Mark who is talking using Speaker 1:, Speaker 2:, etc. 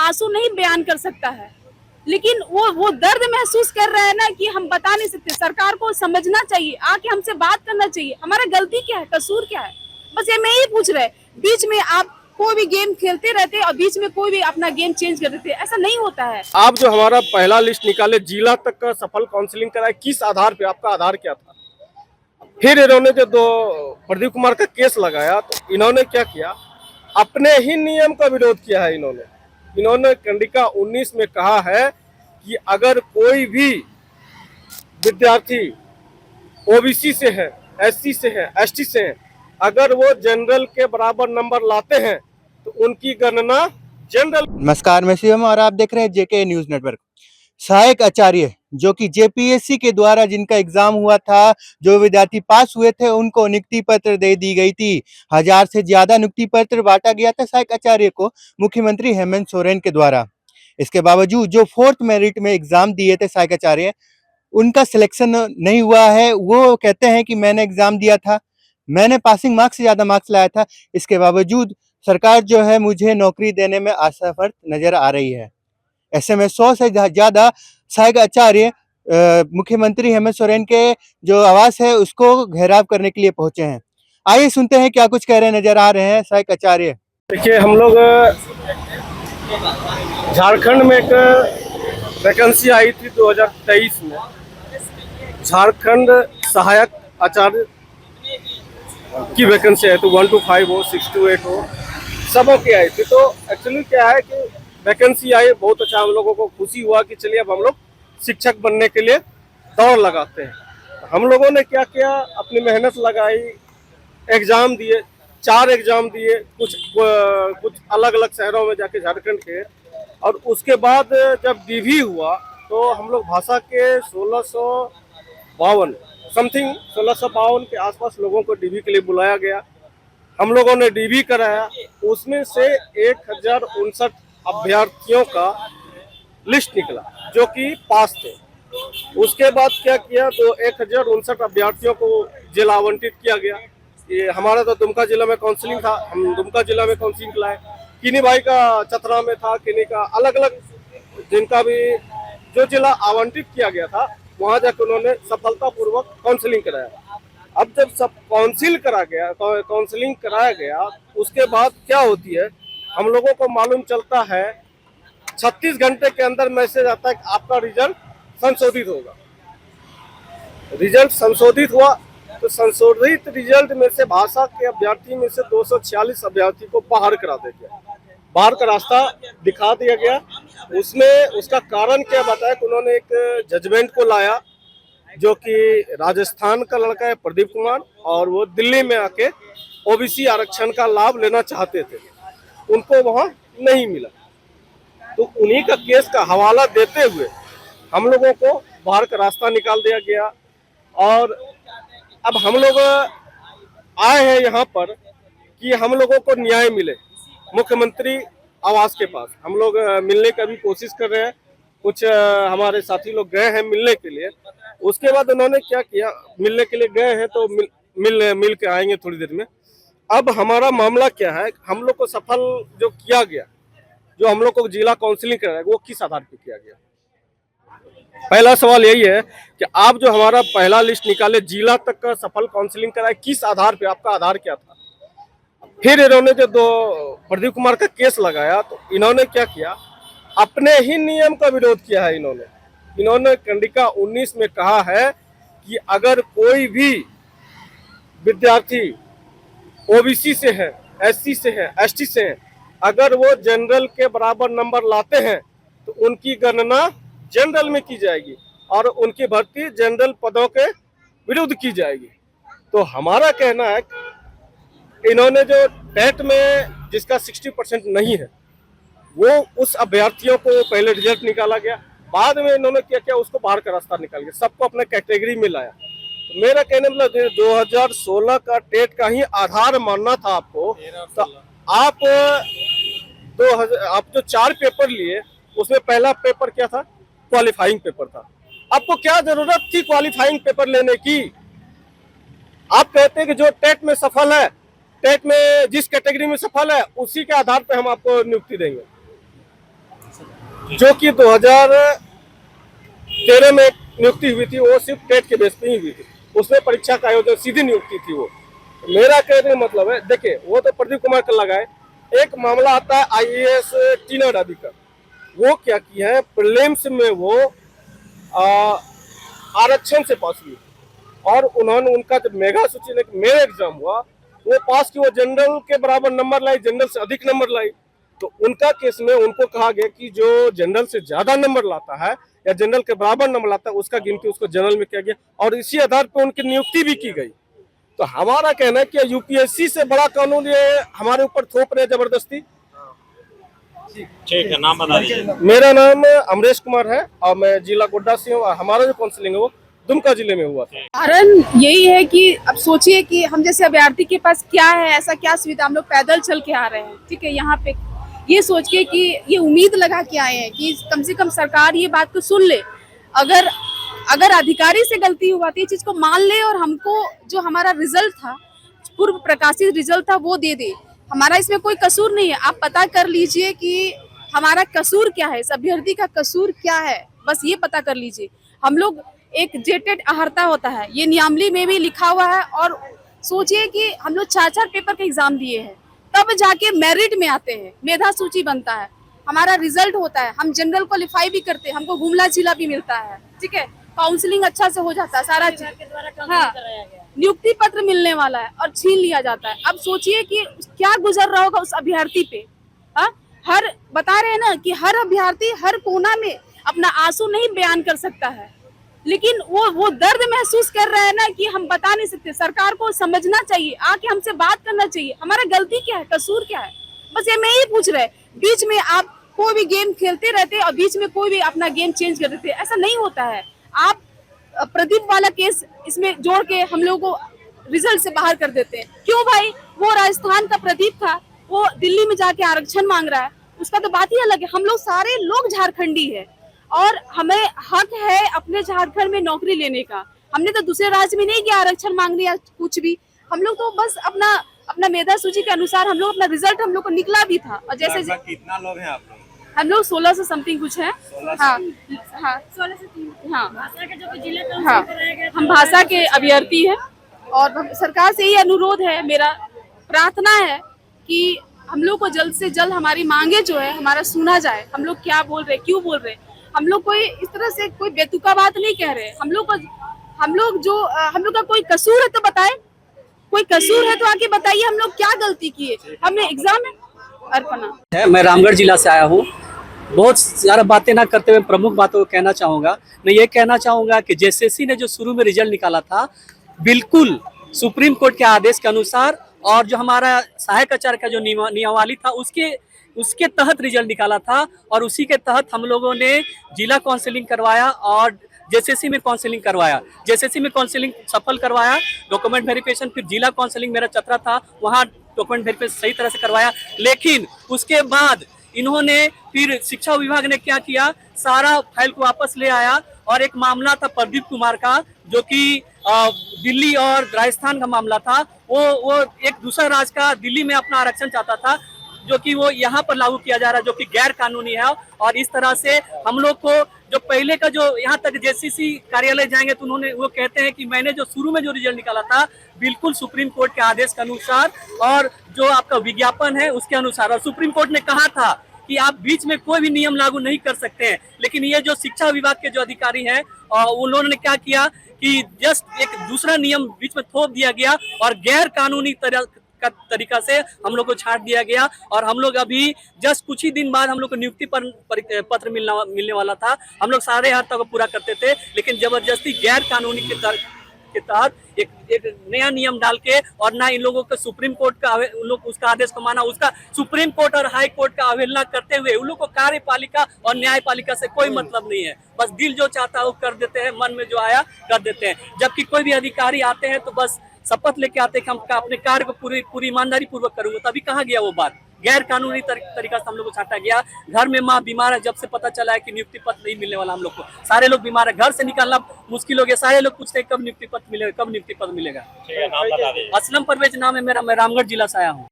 Speaker 1: आंसू नहीं बयान कर सकता है, लेकिन वो दर्द महसूस कर रहा है ना कि हम बता नहीं सकते। सरकार को समझना चाहिए, आके हमसे बात करना चाहिए, हमारा गलती क्या है, कसूर क्या है, बस ये मैं ही पूछ रहे। बीच में आप कोई भी गेम खेलते रहते और बीच में कोई भी अपना गेम चेंज कर देते, ऐसा नहीं होता है।
Speaker 2: आप जो हमारा पहला लिस्ट निकाले, जिला तक का सफल काउंसलिंग कराए, किस आधार पे, आपका आधार क्या था? फिर इन्होंने जो दो प्रदीप कुमार का केस लगाया तो इन्होंने क्या किया, अपने ही नियम का विरोध किया है। इन्होंने कंडिका 19 में कहा है कि अगर कोई भी विद्यार्थी ओबीसी से है, एससी से है, एसटी से है, अगर वो जनरल के बराबर नंबर लाते हैं तो उनकी गणना जनरल।
Speaker 3: नमस्कार, मैं शिवम और आप देख रहे हैं जेके न्यूज नेटवर्क। सहायक आचार्य जो कि जेपीएससी के द्वारा जिनका एग्जाम हुआ था, जो विद्यार्थी पास हुए थे उनको नियुक्ति पत्र दे दी गई थी। 1000 से ज्यादा नियुक्ति पत्र बांटा गया था सहायक आचार्य को मुख्यमंत्री हेमंत सोरेन के द्वारा। इसके बावजूद जो 4th मेरिट में एग्जाम दिए थे सहायक आचार्य, उनका सिलेक्शन नहीं हुआ है। वो कहते हैं कि मैंने एग्जाम दिया था, मैंने पासिंग मार्क्स से ज्यादा मार्क्स लाया था, इसके बावजूद सरकार जो है मुझे नौकरी देने में असमर्थ नजर आ रही है। ऐसे में 100 से ज्यादा सहायक आचार्य मुख्यमंत्री हेमंत सोरेन के जो आवास है उसको घेराव करने के लिए पहुंचे हैं। आइए सुनते हैं क्या कुछ कह रहे नजर आ रहे हैं सहायक आचार्य।
Speaker 2: देखिए, हम लोग झारखंड में एक वैकेंसी आई थी 2023 में, झारखंड सहायक आचार्य की वैकेंसी आई तो 1 to 5 हो, 6 to 8 हो, सबों की आई थी। तो एक्चुअली क्या है कि वैकेंसी आई, बहुत अच्छा, हम लोगों को खुशी हुआ कि चलिए अब हम लोग शिक्षक बनने के लिए दौड़ लगाते हैं। हम लोगों ने क्या किया, अपनी मेहनत लगाई, एग्ज़ाम दिए, 4 एग्ज़ाम दिए, कुछ अलग अलग शहरों में जाके झारखंड के। और उसके बाद जब डीवी हुआ तो हम लोग भाषा के 1652 समथिंग, 1652 के आसपास लोगों को डीवी के लिए बुलाया गया। हम लोगों ने डीवी कराया, उसमें से 1059 अभ्यर्थियों का लिस्ट निकला जो कि पास थे। उसके बाद क्या किया, तो 1059 अभ्यर्थियों को जिला आवंटित किया गया। ये हमारा तो दुमका जिला में काउंसलिंग था, हम दुमका जिला में काउंसलिंग लाए। किन्हीं भाई का चतरा में था, किन्हीं का अलग अलग, जिनका भी जो जिला आवंटित किया गया था वहां जाकर उन्होंने सफलतापूर्वक काउंसलिंग कराया। अब जब सब काउंसलिंग कराया गया, उसके बाद क्या होती है, हम लोगों को मालूम चलता है 36 घंटे के अंदर मैसेज आता है कि आपका रिजल्ट संशोधित होगा। रिजल्ट संशोधित हुआ तो संशोधित रिजल्ट में से भाषा के अभ्यर्थी में से 246 अभ्यर्थी को बाहर करा दिया गया, बाहर का रास्ता दिखा दिया गया। उसमें उसका कारण क्या बताया कि उन्होंने एक जजमेंट को लाया जो कि राजस्थान का लड़का है प्रदीप कुमार, और वो दिल्ली में आके ओबीसी आरक्षण का लाभ लेना चाहते थे, उनको वहां नहीं मिला। तो उन्हीं का केस का हवाला देते हुए हम लोगों को बाहर का रास्ता निकाल दिया गया। और अब हम लोग आए हैं यहाँ पर कि हम लोगों को न्याय मिले। मुख्यमंत्री आवास के पास हम लोग मिलने का भी कोशिश कर रहे हैं, कुछ हमारे साथी लोग गए हैं मिलने के लिए। उसके बाद उन्होंने क्या किया, मिलने के लिए गए हैं तो मिल के आएंगे थोड़ी देर में। अब हमारा मामला क्या है, हम लोग को सफल जो किया गया, जो हम लोग को जिला काउंसलिंग कराया, वो किस आधार पर किया गया? पहला सवाल यही है कि आप जो हमारा पहला लिस्ट निकाले, जिला तक का सफल काउंसलिंग कराए, किस आधार पे, आपका आधार क्या था? फिर इन्होंने जो दो प्रदीप कुमार का केस लगाया तो इन्होंने क्या किया, अपने ही नियम का विरोध किया है। इन्होंने कंडिका 19 में कहा है कि अगर कोई भी विद्यार्थी ओबीसी से है, एससी से है, एसटी से है, अगर वो जनरल के बराबर नंबर लाते हैं तो उनकी गणना जनरल में की जाएगी और उनकी भर्ती जनरल पदों के विरुद्ध की जाएगी। तो हमारा कहना है इन्होंने जो टेट में जिसका 60% नहीं है, वो उस अभ्यर्थियों को पहले रिजल्ट निकाला गया, बाद में इन्होंने क्या किया, उसको बाहर का रास्ता निकाल गया, सबको अपने कैटेगरी में लाया। तो मेरा कहने मतलब 2016 का टेट का ही आधार मानना था आपको। तो आप जो 4 पेपर लिए उसमें पहला पेपर क्या था, क्वालिफाइंग पेपर था। आपको क्या जरूरत थी क्वालिफाइंग पेपर लेने की? आप कहते हैं कि जो टेट में सफल है, टेट में जिस कैटेगरी में सफल है उसी के आधार पर हम आपको नियुक्ति देंगे। जो कि 2013 में नियुक्ति हुई थी, वो सिर्फ टेट के बेस पे ही हुई थी। उसमें परीक्षा का आयोजन सीधी नियुक्ति थी वो। मेरा कहने का मतलब है, देखिए वो तो प्रदीप कुमार का लगाए, एक मामला आता है IAS टीना डाबी का। वो क्या किया है, प्रीलिम्स में वो आरक्षण से पास हुई और उन्होंने उनका जब मेगा सूची में मेरा एग्जाम हुआ वो पास की, वो जनरल के बराबर नंबर लाई, जनरल से अधिक नंबर लाई। तो उनका केस में उनको कहा गया कि जो जनरल से ज्यादा नंबर लाता है या जनरल के बराबर नंबर लाता है उसका गिनती उसको जनरल में किया गया और इसी आधार पर उनकी नियुक्ति भी की गई। तो हमारा कहना है कि UPSC से बड़ा कानून ये हमारे ऊपर थोप रहे जबरदस्ती।
Speaker 4: ठीक है, नाम बता दीजिए।
Speaker 2: मेरा नाम अमरेश कुमार है और मैं जिला गोड्डा से हूँ। हमारा जो काउंसलिंग है वो दुमका जिले में हुआ था।
Speaker 1: कारण यही है कि अब सोचिए कि हम जैसे अभ्यर्थी के पास क्या है, ऐसा क्या सुविधा, हम लोग पैदल चल के आ रहे हैं, ठीक है, यहाँ पे ये सोच के कि ये उम्मीद लगा के आए हैं कि कम से कम सरकार ये बात को सुन ले, अगर अधिकारी से गलती हुआ तो ये चीज को मान ले और हमको जो हमारा रिजल्ट था, पूर्व प्रकाशित रिजल्ट था, वो दे दे। हमारा इसमें कोई कसूर नहीं है। आप पता कर लीजिए कि हमारा कसूर क्या है, इस अभ्यर्थी का कसूर क्या है, बस ये पता कर लीजिए। हम लोग एक जेटेड अहर्ता होता है, ये नियमावली में भी लिखा हुआ है। और सोचिए कि हम लोग 4-4 पेपर के एग्जाम दिए हैं, तब जाके मेरिट में आते हैं, मेधा सूची बनता है, हमारा रिजल्ट होता है, हम जनरल क्वालिफाई भी करते हैं, हमको घुमला जिला भी मिलता है, ठीक है, काउंसलिंग अच्छा से हो जाता है, सारा चीज, हाँ, नियुक्ति पत्र मिलने वाला है और छीन लिया जाता है। अब सोचिए कि क्या गुजर रहा होगा उस अभ्यर्थी पे। हर बता रहे हैं ना कि हर अभ्यर्थी हर कोना में अपना आंसू नहीं बयान कर सकता है, लेकिन वो दर्द महसूस कर रहा है ना कि हम बता नहीं सकते। सरकार को समझना चाहिए, आके हमसे बात करना चाहिए, हमारा गलती क्या है, कसूर क्या है, बस ये मैं ही पूछ रहे। बीच में आप कोई भी गेम खेलते रहते और बीच में कोई भी अपना गेम चेंज कर देते, ऐसा नहीं होता है। आप प्रदीप वाला केस इसमें जोड़ के हम लोगों को रिजल्ट से बाहर कर देते हैं। क्यों भाई, वो राजस्थान का प्रदीप था, वो दिल्ली में जाके आरक्षण मांग रहा है, उसका तो बात ही अलग है। हम लोग सारे लोग झारखंडी है और हमें हक है अपने झारखंड में नौकरी लेने का। हमने तो दूसरे राज्य में नहीं गया आरक्षण मांगने या कुछ भी, हम लोग तो बस अपना मेधा सूची के अनुसार हम लोग अपना रिजल्ट हम लोग को निकला भी था। और जैसे
Speaker 4: कितना लोग हैं आप लोग?
Speaker 1: हम लोग 16 से समथिंग कुछ है, हाँ
Speaker 5: 16 से 3,
Speaker 1: हाँ
Speaker 5: भाषा के जो जिले का
Speaker 1: हाँ,
Speaker 5: कराया गया
Speaker 1: हम भाषा के अभ्यर्थी हैं और सरकार से ये अनुरोध है, मेरा प्रार्थना है कि हम लोग को जल्द से जल्द हमारी मांगे जो है हमारा सुना जाए। हम लोग क्या बोल रहे, क्यों बोल रहे, हम लोग कोई इस तरह से कोई बेतुका बात नहीं कह रहे। हम लोग का कोई कसूर है तो बताए, कोई कसूर है तो आके बताइए हम लोग क्या गलती किए। हमने एग्जाम में अर्पणा
Speaker 6: है, मैं रामगढ़ जिला से आया हूँ। बहुत ज़्यादा बातें ना करते हुए प्रमुख बातों को कहना चाहूँगा। मैं ये कहना चाहूँगा कि JSSC ने जो शुरू में रिजल्ट निकाला था, बिल्कुल सुप्रीम कोर्ट के आदेश के अनुसार और जो हमारा सहायक आचार्य का जो नियमावली था उसके तहत रिजल्ट निकाला था और उसी के तहत हम लोगों ने जिला काउंसलिंग करवाया और JSSC में काउंसलिंग करवाया। JSSC में काउंसलिंग सफल करवाया, डॉक्यूमेंट वेरिफिकेशन, फिर जिला काउंसलिंग मेरा चतरा था, वहाँ डॉक्यूमेंट वेरिफिकेशन सही तरह से करवाया। लेकिन उसके बाद इन्होंने फिर शिक्षा विभाग ने क्या किया, सारा फाइल को वापस ले आया और एक मामला था प्रदीप कुमार का जो कि दिल्ली और राजस्थान का मामला था। वो एक दूसरा राज्य का दिल्ली में अपना आरक्षण चाहता था जो कि वो यहाँ पर लागू किया जा रहा है, जो कि गैर कानूनी है। और इस तरह से हम लोग को जो पहले का जो यहाँ तक JSSC कार्यालय जाएंगे तो उन्होंने वो कहते हैं कि मैंने जो शुरू में जो रिजल्ट निकाला था बिल्कुल सुप्रीम कोर्ट के आदेश के अनुसार और जो आपका विज्ञापन है उसके अनुसार, और सुप्रीम कोर्ट ने कहा था कि आप बीच में कोई भी नियम लागू नहीं कर सकते हैं। लेकिन ये जो शिक्षा विभाग के जो अधिकारी हैं उन्होंने क्या किया कि जस्ट एक दूसरा नियम बीच में थोप दिया गया और गैर कानूनी तरीका से हम लोग को छाट दिया गया। और हम लोग अभी जस्ट कुछ ही दिन बाद हम लोग को नियुक्ति पत्र मिलने वाला था। हम लोग सारे हद तक पूरा करते थे, लेकिन जबरदस्ती गैर कानूनी के तहत एक नया नियम डाल के और ना इन लोगों को सुप्रीम कोर्ट का उन लोग उसका आदेश को माना, उसका सुप्रीम कोर्ट और हाई कोर्ट का अवहेलना करते हुए उन लोग को कार्यपालिका और न्यायपालिका से कोई मतलब नहीं है। बस दिल जो चाहता है वो कर देते हैं, मन में जो आया कर देते हैं। जबकि कोई भी अधिकारी आते हैं तो बस शपथ लेके आते हैं कि हम अपने कार्य को पूरी ईमानदारी पूर्वक करूंगा। तभी कहाँ गया वो बात, गैर कानूनी तरीका से हम लोग को छाटा गया। घर में माँ बीमार है, जब से पता चला है कि नियुक्ति पत्र नहीं मिलने वाला हम लोग को, सारे लोग बीमार है, घर से निकालना मुश्किल हो गया। सारे लोग पूछते हैं कब नियुक्ति पत्र मिलेगा, कब नियुक्ति पत्र मिलेगा।
Speaker 4: ठीक है, नाम बता दीजिए।
Speaker 6: असलम परवेज नाम है मेरा, मैं रामगढ़ जिला से आया हूँ।